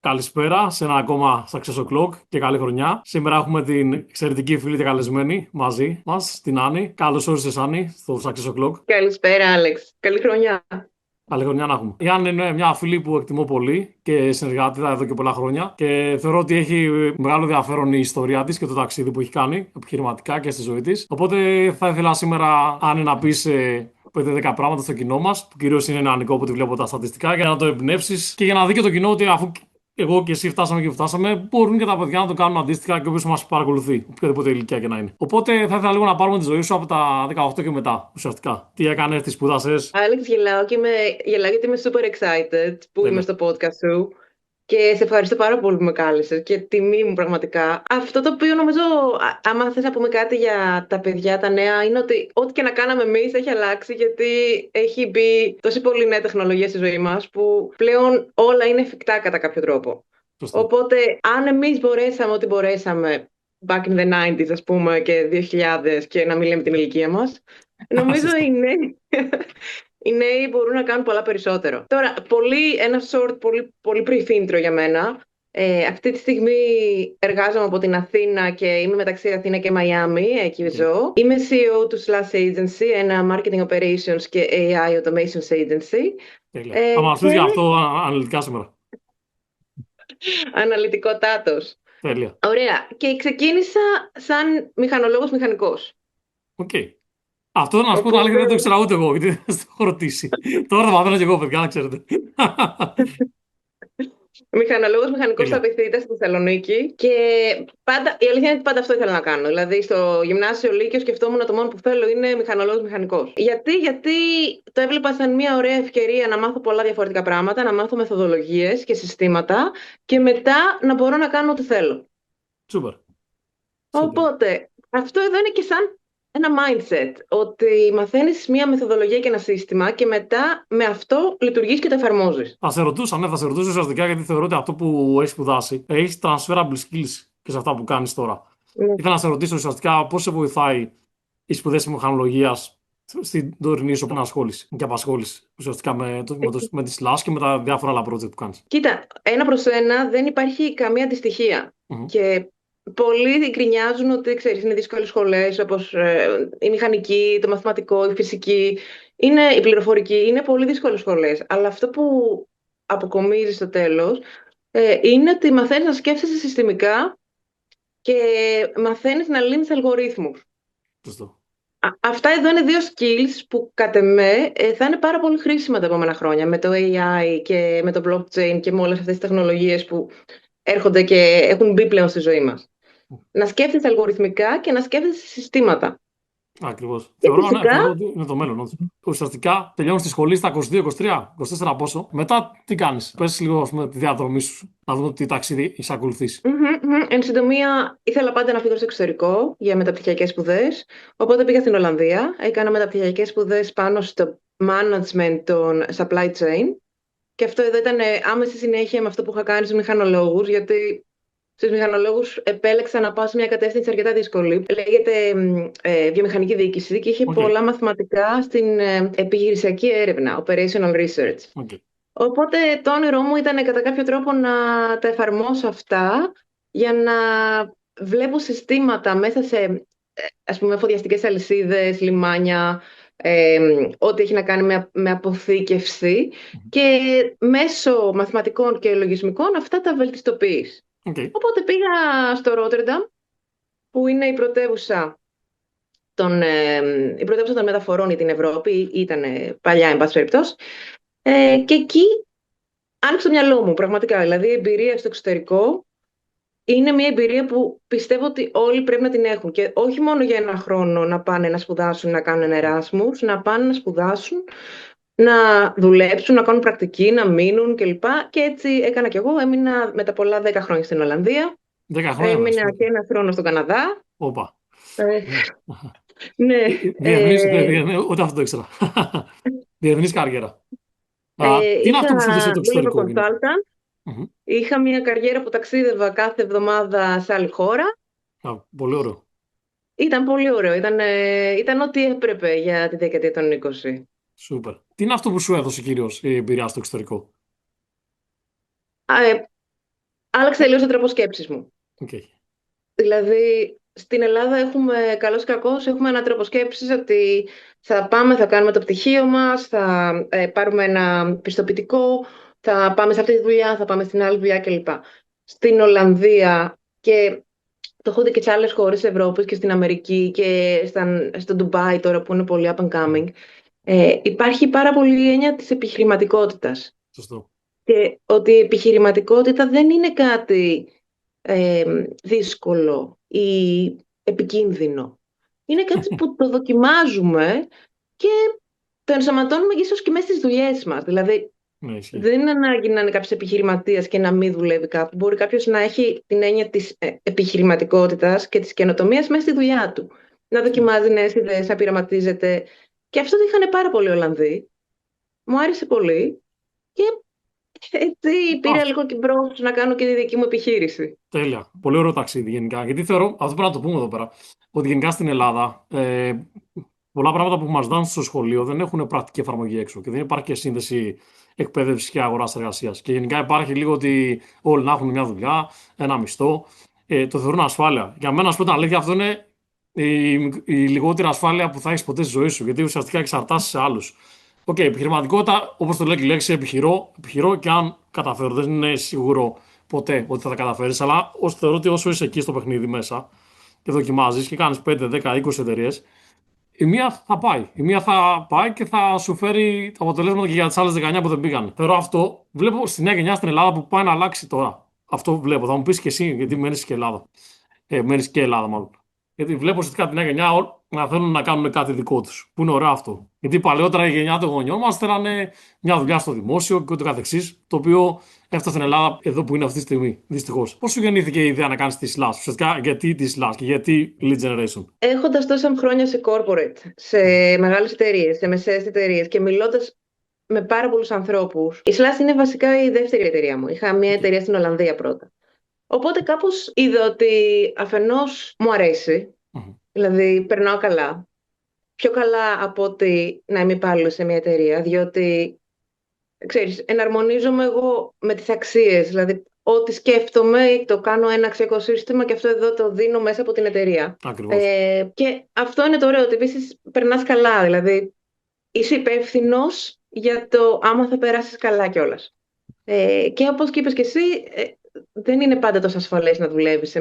Καλησπέρα σε ένα ακόμα Success O'Clock και καλή χρονιά. Σήμερα έχουμε την εξαιρετική φίλη και καλεσμένη μαζί μας, την Άννη. Καλώς όρισες, Άννη, στο Success O'Clock. Καλησπέρα, Άλεξ. Καλή χρονιά. Καλή χρονιά να έχουμε. Η Άννη είναι μια φίλη που εκτιμώ πολύ και συνεργάτη εδώ και πολλά χρόνια και θεωρώ ότι έχει μεγάλο ενδιαφέρον η ιστορία της και το ταξίδι που έχει κάνει επιχειρηματικά και στη ζωή της. Οπότε θα ήθελα σήμερα, Άννη, να πεις 5-10 πράγματα στο κοινό μα, που κυρίω είναι νεανικό που τη βλέπω τα στατιστικά, για να το εμπνεύσει και για να δει και το κοινό ότι αφού εγώ και εσύ φτάσαμε και που φτάσαμε, μπορούν και τα παιδιά να το κάνουν αντίστοιχα και όποιο μα παρακολουθεί, οποιαδήποτε ηλικία και να είναι. Οπότε θα ήθελα λίγο να πάρουμε τη ζωή σου από τα 18 και μετά, ουσιαστικά. Τι έκανε, τι σπούδασε. Άλεξ, γελάω γιατί είμαι super excited που είμαι Τέλεια. στο podcast σου και σε ευχαριστώ πάρα πολύ που με κάλεσες και τιμή μου πραγματικά. Αυτό το οποίο νομίζω, άμα θες να πούμε κάτι για τα παιδιά, τα νέα, είναι ότι ό,τι και να κάναμε εμείς έχει αλλάξει γιατί έχει μπει τόση πολύ νέα τεχνολογία στη ζωή μας που πλέον όλα είναι εφικτά κατά κάποιο τρόπο. Σωστό. Οπότε, αν εμείς μπορέσαμε ό,τι μπορέσαμε back in the 90s, ας πούμε, και 2000 και να μην λέμε την ηλικία μας, νομίζω Σωστό. οι νέοι μπορούν να κάνουν πολλά περισσότερο. Τώρα, ένα short, πολύ brief intro για μένα. Αυτή τη στιγμή εργάζομαι από την Αθήνα και είμαι μεταξύ Αθήνα και Μαϊάμι, εκεί Okay. ζω. Είμαι CEO του Slash Agency, ένα marketing operations και AI automations agency. Τέλεια. Θα μα πει Και για αυτό αναλυτικά σήμερα. αναλυτικότατος. Τέλεια. Ωραία. Και ξεκίνησα σαν μηχανολόγος μηχανικός. Οκ. Αυτό να σου πω την αλήθεια Οπότε δεν το ήξερα ούτε εγώ, γιατί δεν το έχω ρωτήσει. Τώρα το μαθαίνω και εγώ, παιδιά, να ξέρετε. μηχανολόγος μηχανικός στα Τέλεια. Πειθήτα στη Θεσσαλονίκη και πάντα, η αλήθεια είναι ότι πάντα αυτό ήθελα να κάνω. Δηλαδή στο γυμνάσιο Λύκειο σκεφτόμουν το μόνο που θέλω είναι μηχανολόγος μηχανικός. Γιατί το έβλεπα σαν μια ωραία ευκαιρία να μάθω πολλά διαφορετικά πράγματα, να μάθω μεθοδολογίες και συστήματα και μετά να μπορώ να κάνω ό,τι θέλω. Σούπερ. Σούπερ. Οπότε αυτό εδώ είναι και σαν ένα mindset, ότι μαθαίνεις μια μεθοδολογία και ένα σύστημα και μετά με αυτό λειτουργείς και το εφαρμόζεις. Θα σε ρωτούσα ουσιαστικά γιατί θεωρώ ότι αυτό που έχει σπουδάσει έχει transferable skills και σε αυτά που κάνει τώρα. Ναι. Ήθελα να σε ρωτήσω ουσιαστικά πώ σε βοηθάει η σπουδέ τη μηχανολογία στην τωρινή σου απασχόληση και απασχόληση ουσιαστικά με τη Slash και με τα διάφορα άλλα project που κάνει. Κοίτα, ένα προς ένα δεν υπάρχει καμία αντιστοιχία. Και πολλοί γκρινιάζουν ότι ξέρεις, είναι δύσκολες σχολές όπως η μηχανική, το μαθηματικό, η φυσική, η πληροφορική. Είναι πολύ δύσκολες σχολές. Αλλά αυτό που αποκομίζει στο τέλος είναι ότι μαθαίνεις να σκέφτεσαι συστημικά και μαθαίνεις να λύνεις αλγορίθμους. Σωστό. Αυτά εδώ είναι δύο skills που κατ' εμέ θα είναι πάρα πολύ χρήσιμα τα επόμενα χρόνια με το AI και με το blockchain και με όλες αυτές τις τεχνολογίες που έρχονται και έχουν μπει πλέον στη ζωή μας. Να σκέφτεσαι αλγοριθμικά και να σκέφτεσαι συστήματα. Ακριβώ. Και Θεωρώ, ναι, θεωρώ φυσικά, ότι είναι το μέλλον. Όντως. Ουσιαστικά τελειώνει τη σχολή στα 22, 23, 24 πόσο. Μετά τι κάνει. Πε λίγο ας πούμε, τη διαδρομή σου. Να δούμε τι ταξίδι έχει ακολουθήσει. εν συντομία, ήθελα πάντα να φύγω στο εξωτερικό για μεταπτυχιακές σπουδές. Οπότε πήγα στην Ολλανδία, έκανα μεταπτυχιακές σπουδές πάνω στο management των supply chain. Και αυτό εδώ ήταν άμεση συνέχεια με αυτό που είχα κάνει στους μηχανολόγους, γιατί στους μηχανολόγους επέλεξα να πάω σε μια κατεύθυνση αρκετά δύσκολη. Λέγεται βιομηχανική διοίκηση και είχε Okay. πολλά μαθηματικά στην επιχειρησιακή έρευνα, operational research. Okay. Οπότε το όνειρό μου ήταν κατά κάποιο τρόπο να τα εφαρμόσω αυτά για να βλέπω συστήματα μέσα σε ας πούμε εφοδιαστικές αλυσίδες, λιμάνια, ό,τι έχει να κάνει με αποθήκευση και μέσω μαθηματικών και λογισμικών αυτά τα βελτιστοποιείς. Okay. Οπότε πήγα στο Ρότερνταμ, που είναι η πρωτεύουσα των μεταφορών για την Ευρώπη, ήταν παλιά, εν πάση περιπτώσει, και εκεί άνοιξε το μυαλό μου, πραγματικά. Δηλαδή, η εμπειρία στο εξωτερικό είναι μια εμπειρία που πιστεύω ότι όλοι πρέπει να την έχουν. Και όχι μόνο για ένα χρόνο να πάνε να σπουδάσουν, να κάνουν ένα Εράσμους, να πάνε να σπουδάσουν, να δουλέψουν, να κάνουν πρακτική, να μείνουν κλπ. Και έτσι έκανα κι εγώ. Έμεινα μετά πολλά 10 χρόνια στην Ολλανδία. 10 χρόνια μας. Έμεινα και ένα χρόνο στον Καναδά. Όπα. Ε, ναι. Διεθνής, ούτε αυτό το ήξερα. Διεθνής καριέρα. Τι είναι αυτό που σου έδωσε το Δούλευα εξωτερικό γενικά. consultant. Είχα μια καριέρα που ταξίδευα κάθε εβδομάδα σε άλλη χώρα. Πολύ ωραίο. Ήταν πολύ ωραίο. Ήταν ό,τι έπρεπε για τη δεκαετία των 20. Σούπερ. Τι είναι αυτό που σου έδωσε κυρίως η εμπειρία στο εξωτερικό. Άλλαξε τελείως ο τρόπος σκέψης μου. Okay. Δηλαδή, στην Ελλάδα έχουμε, καλώς ή κακώς, έχουμε έναν τρόπο σκέψης ότι θα πάμε, θα κάνουμε το πτυχίο μας, θα πάρουμε ένα πιστοποιητικό, θα πάμε σε αυτή τη δουλειά, θα πάμε στην άλλη δουλειά κλπ. Στην Ολλανδία, και το έχω δει και σε άλλες χώρες της Ευρώπης και στην Αμερική και στο Ντουμπάι τώρα που είναι πολύ up and coming, υπάρχει πάρα πολύ η έννοια της επιχειρηματικότητας. Σωστό. Και ότι η επιχειρηματικότητα δεν είναι κάτι δύσκολο ή επικίνδυνο. Είναι κάτι που το δοκιμάζουμε και το ενσωματώνουμε ίσως και μέσα στις δουλειές μας. Δηλαδή, Ναι, ισχύει. δεν είναι ανάγκη να είναι κάποιος επιχειρηματίας και να μην δουλεύει κάπου. Μπορεί κάποιος να έχει την έννοια της επιχειρηματικότητας και της καινοτομίας μέσα στη δουλειά του. Να δοκιμάζει νέες ιδέες, να πειραματίζεται. Και αυτό το είχαν πάρα πολλοί Ολλανδοί. Μου άρεσε πολύ. Και έτσι πήρα λίγο και μπρος να κάνω και τη δική μου επιχείρηση. Τέλεια. Πολύ ωραίο ταξίδι γενικά. Γιατί θεωρώ, αυτό πρέπει να το πούμε εδώ πέρα, ότι γενικά στην Ελλάδα πολλά πράγματα που μας δίνουν στο σχολείο δεν έχουν πρακτική εφαρμογή έξω και δεν υπάρχει και σύνδεση εκπαίδευση και αγορά εργασία. Και γενικά υπάρχει λίγο ότι όλοι να έχουν μια δουλειά, ένα μισθό. Το θεωρούν ασφάλεια. Για μένα, να σου πω την αλήθεια, αυτό είναι η λιγότερη ασφάλεια που θα έχει ποτέ στη ζωή σου. Γιατί ουσιαστικά εξαρτάσαι σε άλλου. Οκ, επιχειρηματικότητα, όπως το λέει και η λέξη, επιχειρώ και αν καταφέρω. Δεν είναι σίγουρο ποτέ ότι θα τα καταφέρει, αλλά θεωρώ ότι όσο είσαι εκεί στο παιχνίδι μέσα και δοκιμάζει και κάνει 5, 10, 20 εταιρείε, η μία θα πάει. Η μία θα πάει και θα σου φέρει τα αποτελέσματα και για τι άλλε 19 που δεν πήγαν. Θεωρώ αυτό. Βλέπω στη νέα γενιά στην Ελλάδα που πάει να αλλάξει τώρα. Αυτό βλέπω. Θα μου πει και εσύ, γιατί μένει και Ελλάδα. Μένει και Ελλάδα, μάλλον. Γιατί βλέπω ουσιαστικά τη νέα γενιά να θέλουν να κάνουν κάτι δικό του. Που είναι ωραίο αυτό. Γιατί παλαιότερα η γενιά των γονιών μα θέλανε μια δουλειά στο δημόσιο και ούτω καθεξή. Το οποίο έφτασε στην Ελλάδα εδώ που είναι αυτή τη στιγμή. Δυστυχώ. Πώ σου γεννήθηκε η ιδέα να κάνει τη Slash, ουσιαστικά γιατί τη Slash και γιατί Lead Generation? Έχοντας τόσα χρόνια σε corporate, σε μεγάλες εταιρείες, σε μεσαίες εταιρείες και μιλώντας με πάρα πολλούς ανθρώπους, η Slash είναι βασικά η δεύτερη εταιρεία μου. Είχα μια εταιρεία στην Ολλανδία πρώτα. Οπότε κάπως είδα ότι αφενός μου αρέσει, δηλαδή περνάω καλά, πιο καλά από ότι να είμαι υπάλληλος σε μια εταιρεία, διότι, ξέρεις, εναρμονίζομαι εγώ με τις αξίες, δηλαδή ό,τι σκέφτομαι το κάνω ένα αξιακό σύστημα και αυτό εδώ το δίνω μέσα από την εταιρεία. Ακριβώς. Και αυτό είναι το ωραίο, ότι επίσης περνάς καλά, δηλαδή είσαι υπεύθυνο για το άμα θα περάσεις καλά κιόλας. Και όπως και είπες και εσύ, δεν είναι πάντα τόσο ασφαλές να δουλεύεις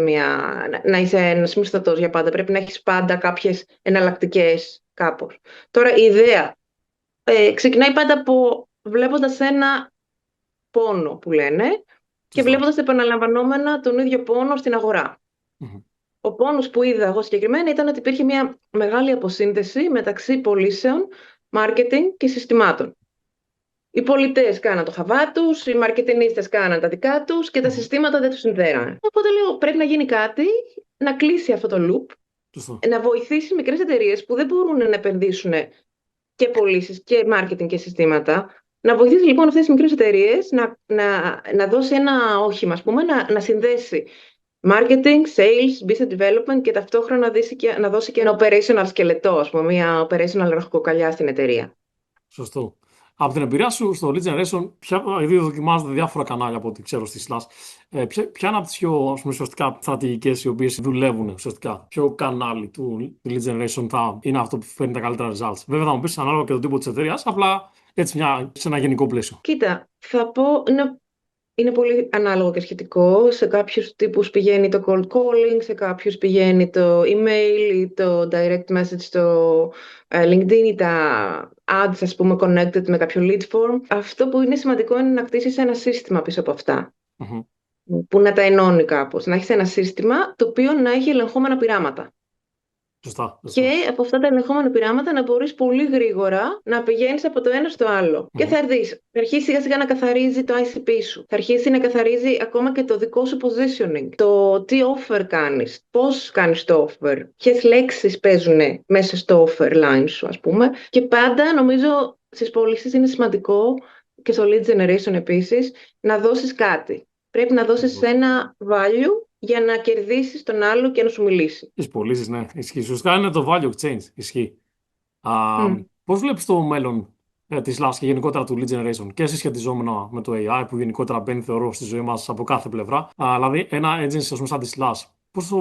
να είσαι ένας μισθωτός για πάντα. Πρέπει να έχεις πάντα κάποιες εναλλακτικές κάπως. Τώρα η ιδέα ξεκινάει πάντα από βλέποντας ένα πόνο που λένε και βλέποντας επαναλαμβανόμενα τον ίδιο πόνο στην αγορά. Ο πόνος που είδα εγώ συγκεκριμένα ήταν ότι υπήρχε μια μεγάλη αποσύνδεση μεταξύ πωλήσεων, marketing και συστημάτων. Οι πολιτές κάναν το χαβά τους, οι μαρκετινίστες κάναν τα δικά τους και τα συστήματα δεν τους συνδέρανε. Οπότε λέω πρέπει να γίνει κάτι, να κλείσει αυτό το loop, να βοηθήσει μικρές εταιρείες που δεν μπορούν να επενδύσουν και πωλήσεις και marketing και συστήματα. Να βοηθήσει λοιπόν αυτές τις μικρές εταιρείες να δώσει ένα όχημα, ας πούμε, να συνδέσει marketing, sales, business development και ταυτόχρονα να δώσει και ένα operational σκελετό, ας πούμε, μια operational ραχοκοκαλιά στην εταιρεία. Σωστό. Από την εμπειρία σου στο Lead Generation, επειδή δοκιμάζετε διάφορα κανάλια από ό,τι ξέρω στη Slash, ποια είναι από τις πιο ουσιαστικά στρατηγικές οι οποίες δουλεύουν ουσιαστικά? Ποιο κανάλι του Lead Generation θα είναι αυτό που φέρνει τα καλύτερα results? Βέβαια θα μου πεις ανάλογα και τον τύπο της εταιρείας, απλά έτσι σε ένα γενικό πλαίσιο. Κοίτα, θα πω, είναι πολύ ανάλογο και σχετικό. Σε κάποιους τύπους πηγαίνει το cold calling, σε κάποιους πηγαίνει το email ή το direct message στο LinkedIn ή τα ads, ας πούμε, connected με κάποιο lead form. Αυτό που είναι σημαντικό είναι να κτίσεις ένα σύστημα πίσω από αυτά, που να τα ενώνει κάπως. Να έχεις ένα σύστημα το οποίο να έχει ελεγχόμενα πειράματα. Σωστά. Και από αυτά τα ελεγχόμενα πειράματα να μπορείς πολύ γρήγορα να πηγαίνεις από το ένα στο άλλο. Και θα αρχίσει σιγά σιγά να καθαρίζει το ICP σου. Θα αρχίσει να καθαρίζει ακόμα και το δικό σου positioning. Το τι offer κάνεις, πώς κάνεις το offer, ποιες λέξεις παίζουν μέσα στο offer line σου, ας πούμε. Και πάντα νομίζω στις πωλήσεις είναι σημαντικό και στο lead generation επίσης να δώσεις κάτι. Πρέπει να δώσεις ένα value για να κερδίσεις τον άλλο και να σου μιλήσει. Τις πωλήσεις, ναι, ισχύει. Σωστά είναι το value exchange, ισχύει. Πώς βλέπεις το μέλλον τη Slash και γενικότερα του lead generation και συσχετιζόμενα με το AI που γενικότερα μπαίνει, θεωρώ, στη ζωή μας από κάθε πλευρά. Δηλαδή, ένα agency, ας πούμε, σαν τη Slash,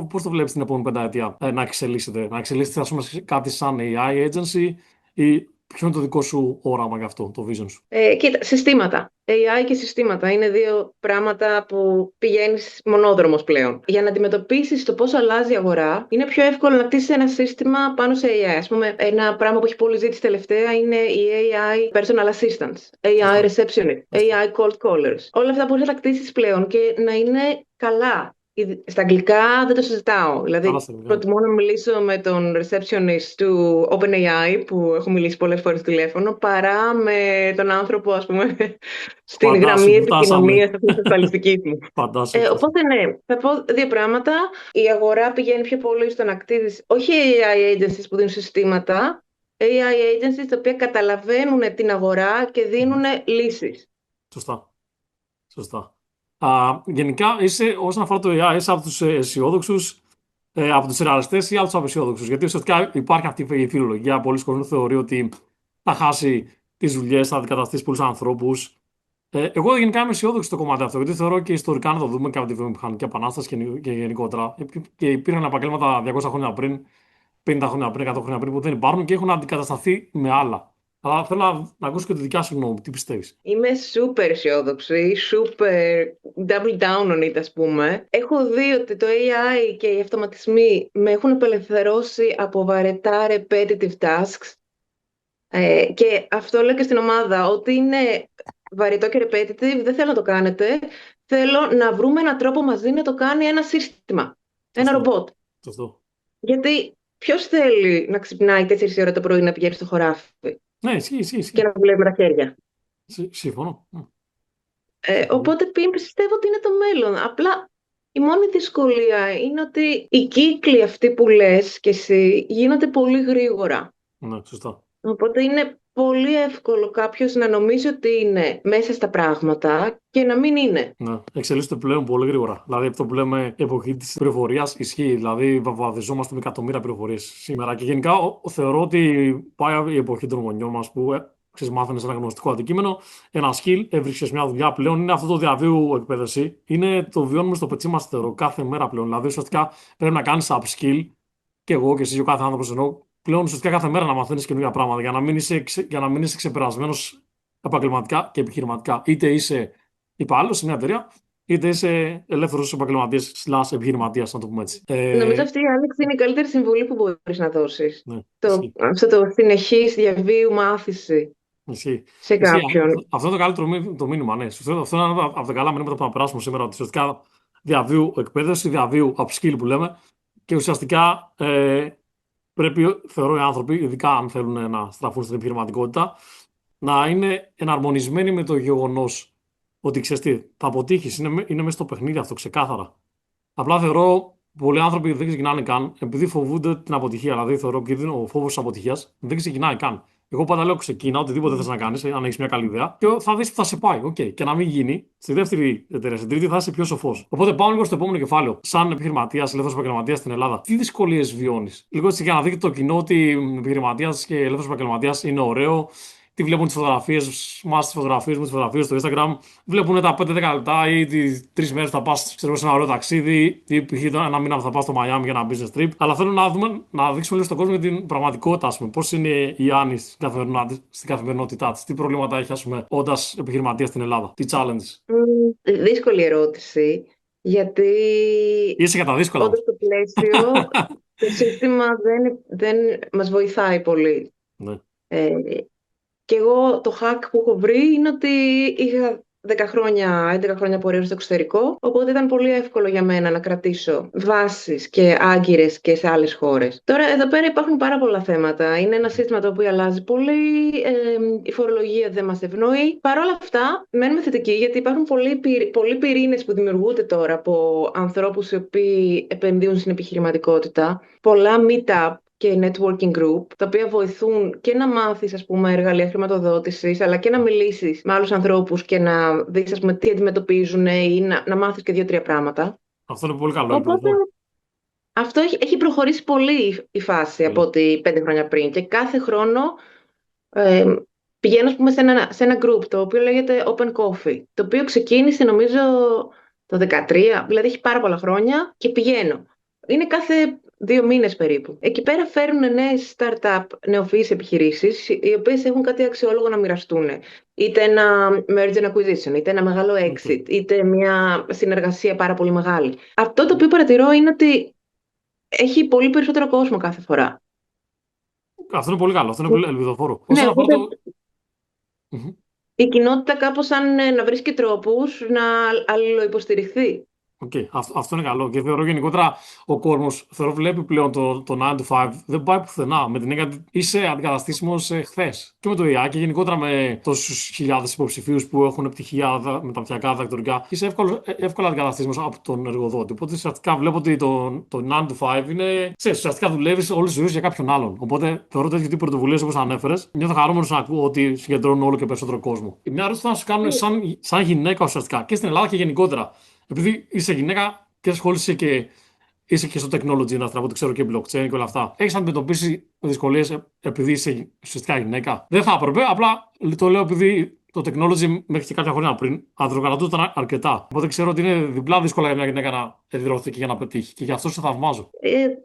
πώς το βλέπεις την επόμενη πενταετία να εξελίσσεται, ας πούμε, σε κάτι σαν AI agency ή ποιο είναι το δικό σου όραμα για αυτό, το vision σου? Κοίτα, συστήματα. AI και συστήματα είναι δύο πράγματα που πηγαίνεις μονόδρομος πλέον. Για να αντιμετωπίσεις το πώς αλλάζει η αγορά, είναι πιο εύκολο να κτίσεις ένα σύστημα πάνω σε AI. Ας πούμε, ένα πράγμα που έχει πολύ ζήτηση τελευταία είναι η AI personal assistants, AI Σωστά. receptionist, Σωστά. AI cold callers. Όλα αυτά μπορείς να τα κτίσεις πλέον και να είναι καλά. Στα αγγλικά δεν το συζητάω. Καλά Δηλαδή, στα ελληνικά. προτιμώ να μιλήσω με τον receptionist του OpenAI, που έχω μιλήσει πολλές φορές στο τηλέφωνο, παρά με τον άνθρωπο, ας πούμε, στην Φαντάσου γραμμή που φτάσαμε. επικοινωνίας της ασφαλιστικής μου. Φαντάσου που φτάσαμε. Οπότε, ναι, θα πω δύο πράγματα. Η αγορά πηγαίνει πιο πολύ στο να κτίσεις, όχι AI agencies που δίνουν συστήματα, AI agencies τα οποία καταλαβαίνουν την αγορά και δίνουν λύσεις. Σωστά. Σωστά. Γενικά, όσον αφορά το AI, είσαι από τους αισιόδοξους, από τους ρεαλιστές ή από τους απεσιόδοξους? Γιατί ουσιαστικά υπάρχει αυτή η φιλολογία. Πολλοί κόσμοι θεωρεί ότι θα χάσει τις δουλειές, θα αντικαταστήσει πολλούς ανθρώπους. Εγώ γενικά είμαι αισιόδοξο στο κομμάτι αυτό, γιατί θεωρώ και ιστορικά να το δούμε και από τη βιομηχανική επανάσταση και γενικότερα. Και υπήρχαν επαγγέλματα 200 χρόνια πριν, 50 χρόνια πριν, 100 χρόνια πριν που δεν υπάρχουν και έχουν αντικατασταθεί με άλλα. Αλλά θέλω να ακούσω και τη δικιά σου γνώμη. Τι πιστεύεις? Είμαι super αισιόδοξη, super double down on it, ας πούμε. Έχω δει ότι το AI και οι αυτοματισμοί με έχουν απελευθερώσει από βαρετά repetitive tasks. Και αυτό λέω και στην ομάδα, ότι είναι βαρετό και repetitive, δεν θέλω να το κάνετε. Θέλω να βρούμε έναν τρόπο μαζί να το κάνει ένα σύστημα, ένα Σωστό. ρομπότ. Σωστό. Γιατί ποιος θέλει να ξυπνάει 4 ώρα το πρωί να πηγαίνει στο χωράφι Ναι, ισχύει. και να δουλεύει με τα χέρια. Συμφωνώ. Συμφωνώ. Οπότε πιστεύω ότι είναι το μέλλον. Απλά η μόνη δυσκολία είναι ότι οι κύκλοι αυτοί που λες και εσύ γίνονται πολύ γρήγορα. Ναι, σωστά. Οπότε είναι πολύ εύκολο κάποιος να νομίζει ότι είναι μέσα στα πράγματα και να μην είναι. Ναι, εξελίσσεται πλέον πολύ γρήγορα. Δηλαδή, αυτό που λέμε εποχή τη πληροφορία ισχύει. Δηλαδή, βαδιζόμαστε με εκατομμύρια πληροφορίε σήμερα. Και γενικά θεωρώ ότι πάει η εποχή των γονιών μα που μάθανε σε ένα γνωστικό αντικείμενο. Ένα skill, έβρισκε μια δουλειά πλέον. Είναι αυτό το διαβίου εκπαίδευση. Είναι το βιώνουμε στο πετσί μα, θεωρώ, κάθε μέρα πλέον. Δηλαδή, ουσιαστικά πρέπει να κάνει upskill και εγώ και εσύ και ο κάθε άνθρωπο εννοώ. Πλέον ουσιαστικά κάθε μέρα να μαθαίνει καινούργια πράγματα για να μην είσαι ξεπερασμένο επαγγελματικά και επιχειρηματικά. Είτε είσαι υπάλληλο σε μια εταιρεία, είτε είσαι ελεύθερο επαγγελματία / επιχειρηματία, να το πούμε έτσι. Νομίζω αυτή η Άλεξη είναι η καλύτερη συμβουλή που μπορείς να δώσεις. Ναι, ισχύει. Αυτό το συνεχής διαβίου μάθηση Ισχύει. σε Ισχύει. κάποιον. Αυτό είναι το καλύτερο το μήνυμα, ναι. Αυτό είναι από τα καλά μηνύματα που να περάσουμε σήμερα. Ότι ουσιαστικά διαβίου εκπαίδευση, διαβίου upskill που λέμε, και ουσιαστικά πρέπει, θεωρώ, οι άνθρωποι, ειδικά αν θέλουν να στραφούν στην επιχειρηματικότητα, να είναι εναρμονισμένοι με το γεγονός ότι, ξέρεις τι, θα αποτύχεις. Είναι μέσα στο παιχνίδι αυτό, ξεκάθαρα. Απλά θεωρώ πολλοί άνθρωποι δεν ξεκινάνε καν επειδή φοβούνται την αποτυχία. Δηλαδή, θεωρώ ότι ο φόβος της αποτυχίας δεν ξεκινάει καν. Εγώ πάντα λέω: ξεκίνα, οτιδήποτε θες να κάνεις, αν έχεις μια καλή ιδέα, και θα δεις που θα σε πάει. Okay. Και να μην γίνει, στη δεύτερη εταιρεία, στην τρίτη θα είσαι πιο σοφός. Οπότε πάω λίγο στο επόμενο κεφάλαιο. Σαν επιχειρηματία, ελεύθερο επαγγελματία στην Ελλάδα, τι δυσκολίες βιώνεις? Λίγο έτσι για να δείτε το κοινό ότι επιχειρηματία και ελεύθερο επαγγελματία είναι ωραίο. Τι βλέπουν τις φωτογραφίες μας, τις φωτογραφίες μου, τις φωτογραφίες στο Instagram. Βλέπουν τα 5-10 λεπτά ή τις 3 μέρες θα πας σε ένα ωραίο ταξίδι ή π.χ. ένα μήνα θα πας στο Miami για ένα business trip. Αλλά θέλω να δείξουμε λίγο στον κόσμο την πραγματικότητα, ας πούμε. Πώς είναι η Άννη στην καθημερινότητά της, τι προβλήματα έχει, ας πούμε, όντας επιχειρηματία στην Ελλάδα, τι challenges. Δύσκολη ερώτηση, γιατί Είσαι για τα δύσκολα όμως. όντως το πλαίσιο, το σύστημα δεν μας βοηθάει πολύ. Ναι. Και εγώ το hack που έχω βρει είναι ότι είχα 11 χρόνια πορεία στο εξωτερικό, οπότε ήταν πολύ εύκολο για μένα να κρατήσω βάσεις και άγκυρες και σε άλλες χώρες. Τώρα εδώ πέρα υπάρχουν πάρα πολλά θέματα. Είναι ένα σύστημα το οποίο αλλάζει πολύ, η φορολογία δεν μας ευνοεί. Παρ' όλα αυτά, μένουμε θετικοί, γιατί υπάρχουν πολλοί πυρήνες που δημιουργούνται τώρα από ανθρώπους οι οποίοι επενδύουν στην επιχειρηματικότητα. Πολλά meetup και networking group, τα οποία βοηθούν και να μάθεις, ας πούμε, εργαλεία χρηματοδότησης, αλλά και να μιλήσεις με άλλους ανθρώπους και να δεις, ας πούμε, τι αντιμετωπίζουν ή να μάθεις και 2-3 πράγματα. Αυτό είναι πολύ καλό. Οπότε αυτό έχει προχωρήσει πολύ η φάση από ότι 5 χρόνια πριν, και κάθε χρόνο πηγαίνω, ας πούμε, σε ένα group το οποίο λέγεται Open Coffee, το οποίο ξεκίνησε νομίζω το 2013, δηλαδή έχει πάρα πολλά χρόνια και πηγαίνω. Είναι κάθε 2 μήνες περίπου. Εκεί πέρα φέρνουν νέες startup, νεοφυείς επιχειρήσεις, οι οποίες έχουν κάτι αξιόλογο να μοιραστούν. Είτε ένα merge and acquisition, είτε ένα μεγάλο Okay. exit, είτε μια συνεργασία πάρα πολύ μεγάλη. Αυτό το οποίο παρατηρώ είναι ότι έχει πολύ περισσότερο κόσμο κάθε φορά. Αυτό είναι πολύ καλό. Αυτό είναι πολύ ελπιδοφόρο. Ναι, Όσον αφορά οπότε το. Μμμ. η κοινότητα κάπως σαν να βρίσκει τρόπους να αλληλοϊποστηριχθεί. Αυτό είναι καλό. Και θεωρώ γενικότερα ο κόσμο βλέπει πλέον το 9 to 5 δεν πάει πουθενά. Με την έννοια ότι είσαι αντικαταστήσιμο χθε. Και με το AI και γενικότερα με τόσου χιλιάδε υποψηφίου που έχουν πτυχία μεταπτυχιακά, διδακτορικά, είσαι εύκολα αντικαταστήσιμο από τον εργοδότη. Οπότε ουσιαστικά βλέπω ότι το 9 to 5 είναι. Ξέρεις, ουσιαστικά δουλεύει όλη τη ζωή για κάποιον άλλον. Οπότε θεωρώ τέτοιου τύπου πρωτοβουλίε όπω ανέφερε, νιώθω χαρούμενο να ακούω ότι συγκεντρώνουν όλο και περισσότερο κόσμο. Μια ερώτηση θα σου κάνουν σαν γυναίκα ουσιαστικά και στην Ελλάδα και γενικότερα. Επειδή είσαι γυναίκα και ασχολείσαι και είσαι και στο technology industry, από ό,τι ξέρω και blockchain και όλα αυτά, έχει αντιμετωπίσει δυσκολίε επειδή είσαι ουσιαστικά γυναίκα? Δεν θα έπρεπε, απλά το λέω επειδή το technology μέχρι και κάποια χρόνια πριν ανδροκρατούταν αρκετά. Οπότε ξέρω ότι είναι διπλά δύσκολα για μια γυναίκα να εδραιωθεί και για να πετύχει. Και γι' αυτό σε θαυμάζω.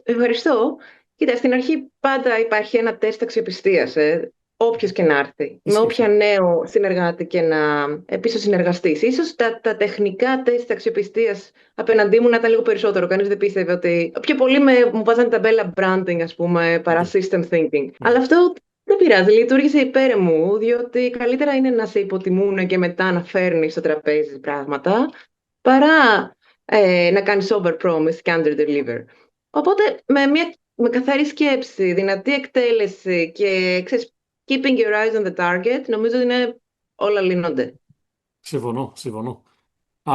Ευχαριστώ. Κοίτα, στην αρχή πάντα υπάρχει ένα τεστ αξιοπιστίας, όποιος και να έρθει, με Ισχύει όποια αυτό. νέο συνεργάτη και να επίσης συνεργαστείς. Ίσως τα τεχνικά τεστ αξιοπιστίας απέναντί μου να ήταν λίγο περισσότερο. Κανείς δεν πίστευε ότι. Πιο πολύ μου βάζανε ταμπέλα branding, ας πούμε, παρά Okay. system thinking. Ναι. Αλλά αυτό δεν πειράζει, λειτουργήσε υπέρ μου, διότι καλύτερα είναι να σε υποτιμούν και μετά να φέρνεις στο τραπέζι πράγματα, παρά να κάνεις over-promise και under-deliver. Οπότε με καθαρή σκέψη, δυνατή εκτέλεση και ξέρεις, keeping your eyes on the target, νομίζω ότι όλα λύνονται. Συμφωνώ. Α,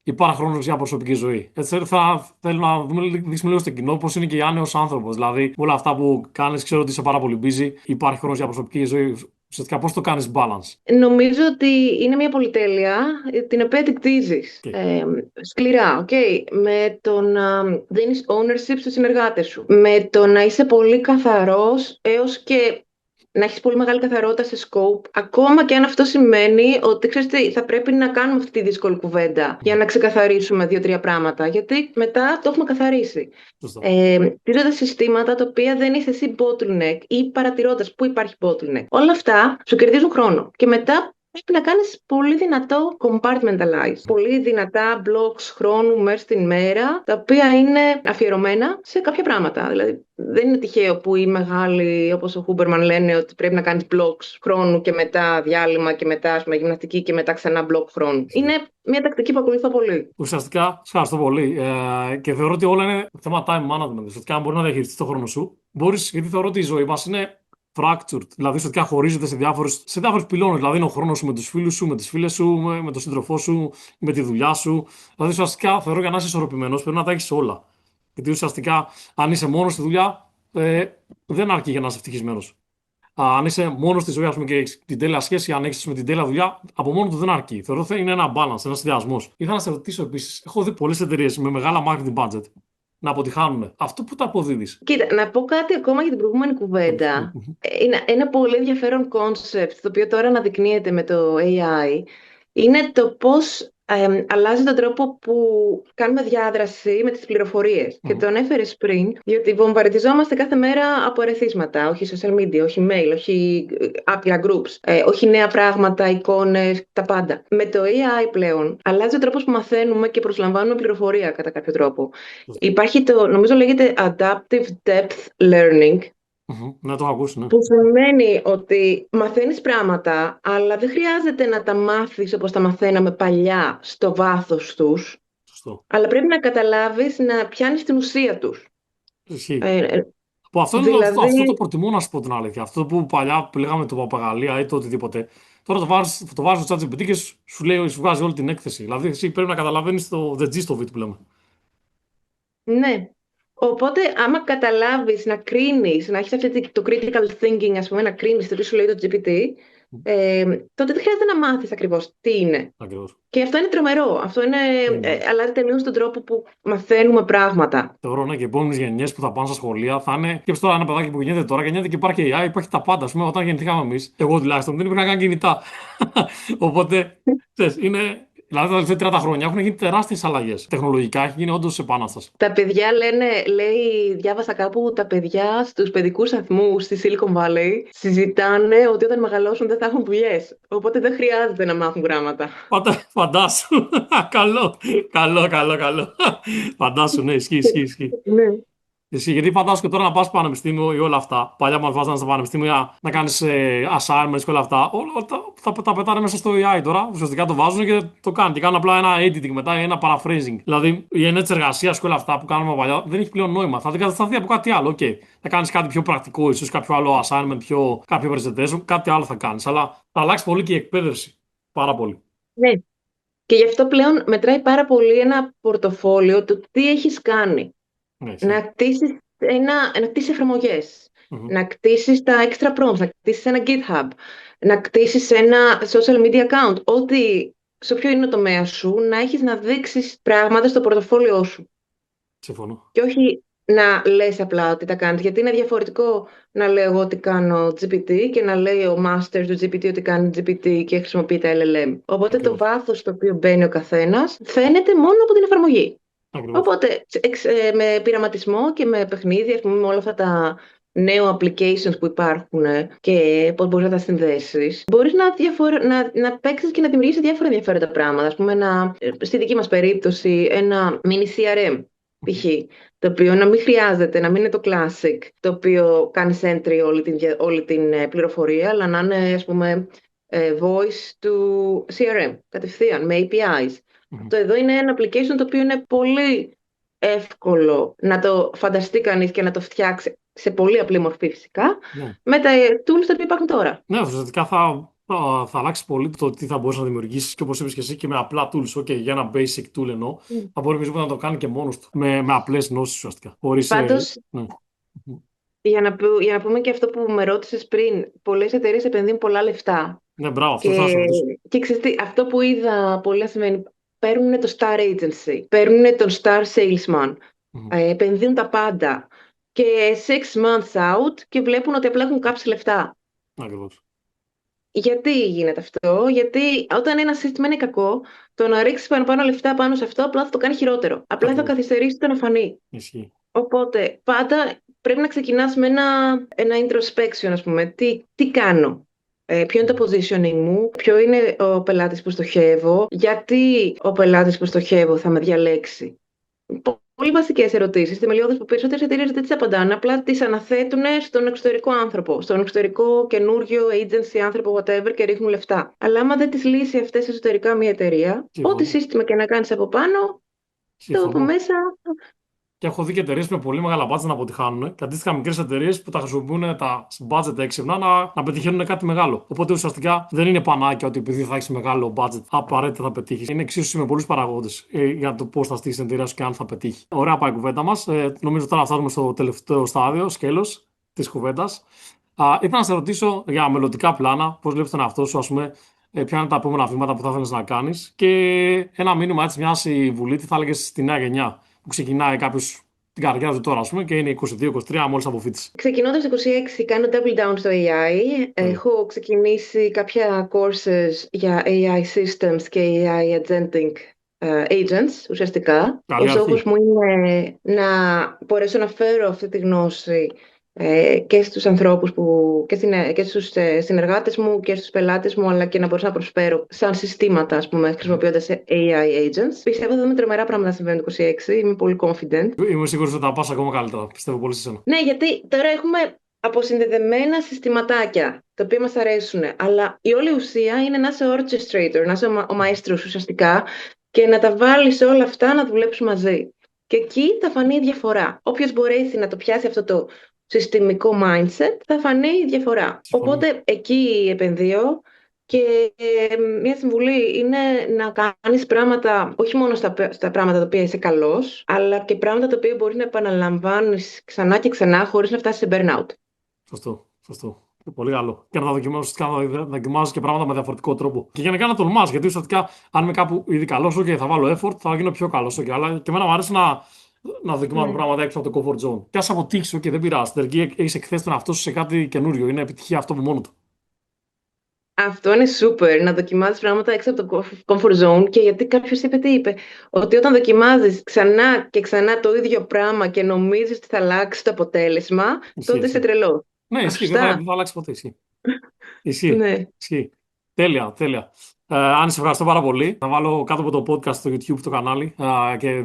Υπάρχει χρόνο για προσωπική ζωή. Έτσι, θα θέλω να δείξουμε λίγο στο κοινό πώ είναι και η Άννη ω άνθρωπο. Δηλαδή, όλα αυτά που κάνει, ξέρω ότι είσαι πάρα πολύ busy. Υπάρχει χρόνο για προσωπική ζωή. Ουσιαστικά, πώ το κάνει balance? Νομίζω ότι είναι μια πολυτέλεια την οποία την κτίζεις Okay. σκληρά, okay. Με το να δίνεις ownership στους συνεργάτες σου. Με το να είσαι πολύ καθαρός έως και να έχεις πολύ μεγάλη καθαρότητα σε scope. Ακόμα και αν αυτό σημαίνει ότι ξέρεις τι, θα πρέπει να κάνουμε αυτή τη δύσκολη κουβέντα για να ξεκαθαρίσουμε 2-3 πράγματα. Γιατί μετά το έχουμε καθαρίσει. Σωστά. Στηρίζοντας συστήματα τα οποία δεν είσαι εσύ bottleneck ή παρατηρώντας πού υπάρχει bottleneck. Όλα αυτά σου κερδίζουν χρόνο. Και μετά πρέπει να κάνεις πολύ δυνατό compartmentalize. Πολύ δυνατά blocks χρόνου μέσα στην μέρα, τα οποία είναι αφιερωμένα σε κάποια πράγματα. Δηλαδή, δεν είναι τυχαίο που οι μεγάλοι, όπως ο Χούμπερμαν, λένε ότι πρέπει να κάνεις blocks χρόνου και μετά διάλειμμα και μετά, ας πούμε, γυμναστική και μετά ξανά block χρόνου. Είναι μια τακτική που ακολουθώ πολύ. Ουσιαστικά, σας ευχαριστώ πολύ. Και θεωρώ ότι όλα είναι θέμα time management. Ουσιαστικά, αν μπορεί να διαχειριστεί το χρόνο σου, μπορεί, γιατί θεωρώ ότι η ζωή μα είναι fractured. Δηλαδή, ουσιαστικά χωρίζεται σε διάφορους πυλώνες. Δηλαδή, είναι ο χρόνος σου με τους φίλους σου, με τις φίλες σου, με τον σύντροφό σου, με τη δουλειά σου. Δηλαδή, ουσιαστικά, θεωρώ για να είσαι ισορροπημένος πρέπει να τα έχει όλα. Γιατί ουσιαστικά, αν είσαι μόνο στη δουλειά, δεν αρκεί για να είσαι ευτυχισμένο. Αν είσαι μόνο στη ζωή, ας πούμε, και έχει την τέλεια σχέση, αν έχει με την τέλεια δουλειά, από μόνο του δεν αρκεί. Θεωρώ ότι είναι ένα balance, ένα συνδυασμό. Ήθελα να σε ρωτήσω επίση, έχω δει πολλέ εταιρείε με μεγάλα marketing budget να αποτυχάνουν. Αυτό που το αποδίδει? Κοίτα, να πω κάτι ακόμα για την προηγούμενη κουβέντα. Είναι ένα πολύ ενδιαφέρον concept, το οποίο τώρα αναδεικνύεται με το AI. Είναι το πώς αλλάζει τον τρόπο που κάνουμε διάδραση με τις πληροφορίες. Και το ανέφερες πριν, διότι βομβαρδιζόμαστε κάθε μέρα από ερεθίσματα. Όχι social media, όχι mail, όχι άπειρα groups, όχι νέα πράγματα, εικόνες, τα πάντα. Με το AI πλέον αλλάζει ο τρόπος που μαθαίνουμε και προσλαμβάνουμε πληροφορία κατά κάποιο τρόπο. Υπάρχει νομίζω λέγεται Adaptive Depth Learning, Ναι, το έχω ακούσει, ναι. που σημαίνει ότι μαθαίνεις πράγματα, αλλά δεν χρειάζεται να τα μάθεις όπως τα μαθαίναμε παλιά στο βάθος τους, Σωστό. αλλά πρέπει να καταλάβεις να πιάνεις την ουσία τους. Ισχύει. Ε, Αυτό το δηλαδή, προτιμώ, να σου πω την αλήθεια. Αυτό που παλιά που λέγαμε το παπαγαλία ή το οτιδήποτε. Τώρα το βάζεις στο ChatGPT και σου βγάζει όλη την έκθεση. Δηλαδή, εσύ πρέπει να καταλαβαίνεις the gist of it που λέμε. ναι. Οπότε, άμα καταλάβεις να κρίνεις, να έχεις το critical thinking, ας πούμε, να κρίνεις το τι σου λέει το GPT, τότε δεν χρειάζεται να μάθεις ακριβώς τι είναι. Ακριβώς. Και αυτό είναι τρομερό. Αυτό είναι, Είναι. αλλάζει τελείως τον τρόπο που μαθαίνουμε πράγματα. Θεωρώ ναι, και οι επόμενε γενιέ που θα πάνε στα σχολεία θα είναι. Και τώρα ένα παιδάκι που γεννιέται τώρα, γεννιέται και υπάρχει AI, υπάρχει τα πάντα. Α πούμε, όταν γεννηθήκαμε εμεί, εγώ τουλάχιστον δεν υπήρχαν καν κινητά. Οπότε, ξέρεις, είναι. Δηλαδή τα τελευταία 30 χρόνια έχουν γίνει τεράστιε αλλαγέ. Τεχνολογικά έχει γίνει όντω επανάσταση. Τα παιδιά λένε, λέει, διάβασα κάπου, τα παιδιά στους παιδικούς σταθμούς στη Silicon Valley συζητάνε ότι όταν μεγαλώσουν δεν θα έχουν δουλειές. Οπότε δεν χρειάζεται να μάθουν γράμματα. Φαντάσου. Καλό. Καλό, καλό, καλό. Φαντάσου, ναι, ισχύει. Ναι. Εσύ, γιατί φαντάζομαι και τώρα να πα στο πανεπιστήμιο ή όλα αυτά. Παλιά μα βάζανε στο πανεπιστήμιο να κάνει assignments και όλα αυτά. Όλα τα πετάνε μέσα στο AI τώρα. Ουσιαστικά το βάζουν και το κάνουν. Και κάνουν απλά ένα editing μετά ή ένα paraphrasing. Δηλαδή η έννοια τη εργασία και όλα αυτά που κάνουμε παλιά δεν έχει πλέον νόημα. Θα αντικατασταθεί από κάτι άλλο. Okay. Θα κάνει κάτι πιο πρακτικό, ίσω κάποιο άλλο assignment, κάποιο presentation, κάτι άλλο θα κάνει. Αλλά θα αλλάξει πολύ και η εκπαίδευση. Πάρα πολύ. Ναι. Και γι' αυτό πλέον μετράει πάρα πολύ ένα πορτοφόλιο του τι έχεις κάνει. Ναι, Να κτίσεις, να κτίσεις εφαρμογές, mm-hmm. να κτίσεις τα extra prompts, να κτίσεις ένα GitHub, να κτίσεις ένα social media account. Ό,τι, σε ποιο είναι το τομέα σου, να έχεις να δείξεις πράγματα στο πορτοφόλιό σου. Συμφωνώ. Και όχι να λες απλά ότι τα κάνεις. Γιατί είναι διαφορετικό να λέω εγώ ότι κάνω GPT και να λέει ο master του GPT ότι κάνει GPT και χρησιμοποιεί τα LLM. Οπότε το βάθος στο οποίο μπαίνει ο καθένας φαίνεται μόνο από την εφαρμογή. Ακριβώς. Οπότε με πειραματισμό και με παιχνίδι, ας πούμε, με όλα αυτά τα νέα applications που υπάρχουν και πώς μπορείς να τα συνδέσεις, μπορείς να παίξεις και να δημιουργήσεις διάφορα ενδιαφέροντα πράγματα. Ας πούμε, στη δική μας περίπτωση, ένα mini CRM, π.χ., το οποίο να μην χρειάζεται, να μην είναι το classic, το οποίο κάνει entry όλη την πληροφορία, αλλά να είναι, ας πούμε, voice του CRM, κατευθείαν, με APIs. Το εδώ είναι ένα application το οποίο είναι πολύ εύκολο να το φανταστεί κανείς και να το φτιάξει σε πολύ απλή μορφή φυσικά, με τα tools τα οποία υπάρχουν τώρα. Ναι, ουσιαστικά θα αλλάξει πολύ το τι θα μπορείς να δημιουργήσεις και όπως είπες και εσύ και με απλά tools. Okay, για ένα basic tool εννοώ, θα μπορεί να το κάνει και μόνος του, με απλές γνώσεις ουσιαστικά. Πάντως, ναι. για να πούμε και αυτό που με ρώτησες πριν, πολλές εταιρείες επενδύουν πολλά λεφτά. Ναι, μπράβο, αυτό θα σας ρωτήσω. Και ξέρεις, αυτό που είδα πολλά σημαίνει, παίρνουν το star agency, παίρνουν τον star salesman, επενδύουν τα πάντα και 6 months out και βλέπουν ότι απλά έχουν κάψει λεφτά. Ακριβώς. Γιατί γίνεται αυτό? Γιατί όταν ένα σύστημα είναι κακό, το να ρίξει παραπάνω λεφτά πάνω σε αυτό απλά θα το κάνει χειρότερο. Απλά θα καθυστερήσει το να φανεί. Ισχύει. Οπότε πάντα πρέπει να ξεκινάς με ένα introspection, ας πούμε. Τι κάνω? Ποιο είναι το positioning μου? Ποιο είναι ο πελάτης που στοχεύω? Γιατί ο πελάτης που στοχεύω θα με διαλέξει? Πολύ βασικές ερωτήσεις, θεμελιώδεις που περισσότερες εταιρείες δεν τις απαντάνε, απλά τις αναθέτουν στον εξωτερικό άνθρωπο, στον εξωτερικό καινούριο agency άνθρωπο, whatever, και ρίχνουν λεφτά. Αλλά άμα δεν τις λύσει αυτές εσωτερικά μια εταιρεία, ό,τι σύστημα και να κάνεις από πάνω, το από μέσα. Και έχω δει και εταιρείες με πολύ μεγάλα budget να αποτυχάνουν και αντίστοιχα μικρές εταιρείες που τα χρησιμοποιούν τα budget έξυπνα να πετυχαίνουν κάτι μεγάλο. Οπότε ουσιαστικά δεν είναι πανάκια ότι επειδή θα έχει μεγάλο budget απαραίτητα θα πετύχει. Είναι εξίσου με πολλούς παραγόντες για το πώς θα στήσει την εταιρεία σου και αν θα πετύχει. Ωραία πάει η κουβέντα μας. Νομίζω τώρα φτάνουμε στο τελευταίο στάδιο, σκέλος της κουβέντας. Ήθελα να σε ρωτήσω για μελλοντικά πλάνα, πώς βλέπεις τον εαυτό σου, ας πούμε, ποια είναι τα επόμενα βήματα που θα ήθελες να κάνεις και ένα μήνυμα έτσι, μια συμβουλή, τι θα έλεγες στη νέα γενιά που ξεκινάει κάποιος την καριέρα του τώρα, ας πούμε, και είναι 22-23, μόλις αποφύτησε. Ξεκινώντας το 26, κάνω double down στο AI. Έχω ξεκινήσει κάποια courses για AI systems και AI agentic agents, ουσιαστικά. Ο στόχος μου είναι να μπορέσω να φέρω αυτή τη γνώση και στους ανθρώπους και στους συνεργάτες μου και στους πελάτες μου, αλλά και να μπορέσω να προσφέρω σαν συστήματα, ας πούμε, χρησιμοποιώντας AI agents. Πιστεύω ότι θα δούμε τρομερά πράγματα να συμβαίνουν το 26. Είμαι πολύ confident. Είμαι σίγουρος ότι θα πας ακόμα καλύτερα. Πιστεύω πολύ σε σένα. Ναι, γιατί τώρα έχουμε αποσυνδεδεμένα συστηματάκια, τα οποία μας αρέσουν, αλλά η όλη ουσία είναι να είσαι orchestrator, να είσαι ο μαέστρος ουσιαστικά και να τα βάλεις όλα αυτά να δουλέψουν μαζί. Και εκεί θα φανεί η διαφορά. Όποιος μπορέσει να το πιάσει αυτό το συστημικό mindset, θα φανεί η διαφορά. Οπότε εκεί επενδύω και μια συμβουλή είναι να κάνεις πράγματα, όχι μόνο στα πράγματα τα οποία είσαι καλός, αλλά και πράγματα τα οποία μπορείς να επαναλαμβάνεις ξανά και ξανά χωρίς να φτάσεις σε burnout. Σωστό. Πολύ καλό. Και να τα δοκιμάζει και πράγματα με διαφορετικό τρόπο. Και γενικά να τολμά, γιατί ουσιαστικά, αν είμαι κάπου ήδη καλό, και θα βάλω effort, θα γίνω πιο καλό. Okay, αλλά και εμένα μου αρέσει να δοκιμάζω Ναι. πράγματα έξω από το comfort zone. Και α αποτύχει, okay, δεν πειράζει. Στην τελική έχει εκθέσει τον εαυτό σου σε κάτι καινούριο. Είναι επιτυχία αυτό από μόνο του. Αυτό είναι super, να δοκιμάζεις πράγματα έξω από το comfort zone, και γιατί κάποιος είπε τι είπε, ότι όταν δοκιμάζεις ξανά και ξανά το ίδιο πράγμα και νομίζεις ότι θα αλλάξει το αποτέλεσμα, Ισχύει, τότε είσαι ισχύει. τρελός. Ναι, ισχύει. Σωστά. Δεν θα αλλάξει ποτέ. Ισχύει. Ισχύει. Ναι. Ισχύει. Τέλεια, τέλεια. Αν σε ευχαριστώ πάρα πολύ. Θα βάλω κάτω από το podcast στο YouTube το κανάλι και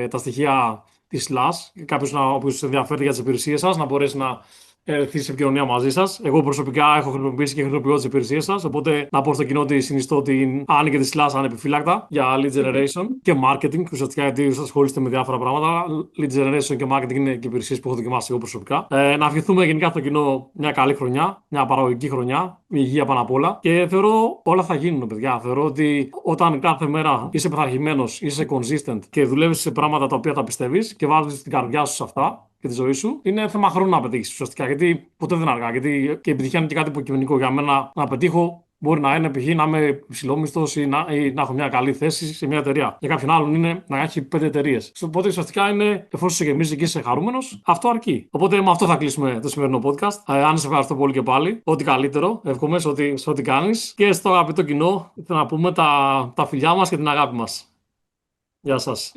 τα στοιχεία τη Slash. Κάποιο που ενδιαφέρει για τι υπηρεσίε σα να μπορέσει να έρθει σε επικοινωνία μαζί σα. Εγώ προσωπικά έχω χρησιμοποιήσει και χρησιμοποιώ τι υπηρεσίε σα. Οπότε να πω στο κοινό ότι συνιστώ την Άννη και τη Slash ανεπιφύλακτα για lead generation και marketing. Ουσιαστικά γιατί ασχολείστε με διάφορα πράγματα. Lead generation και marketing είναι και υπηρεσίε που έχω δοκιμάσει εγώ προσωπικά. Να ευχηθούμε γενικά στο κοινό μια καλή χρονιά, μια παραγωγική χρονιά, με υγεία πάνω απ' όλα. Και θεωρώ όλα θα γίνουν, παιδιά. Θεωρώ ότι όταν κάθε μέρα είσαι πειθαρχημένο, είσαι consistent και δουλεύει σε πράγματα τα οποία τα πιστεύει και βάζει την καρδιά σου σε αυτά και τη ζωή σου, είναι θέμα χρόνου να πετύχει ουσιαστικά. Γιατί ποτέ δεν αργά. Γιατί και η επιτυχία είναι και κάτι υποκειμενικό. Για μένα να πετύχω μπορεί να είναι π.χ. να είμαι υψηλόμισθο ή να έχω μια καλή θέση σε μια εταιρεία. Για κάποιον άλλον είναι να έχει 5 εταιρείε. Οπότε ουσιαστικά είναι εφόσον σε γεμίζει και είσαι χαρούμενο, αυτό αρκεί. Οπότε με αυτό θα κλείσουμε το σημερινό podcast. Αν σε ευχαριστώ πολύ και πάλι. Ό,τι καλύτερο. Εύχομαι σε ό,τι κάνει. Και στο αγαπητό κοινό, να πούμε τα φιλιά μα και την αγάπη μα. Γεια σας.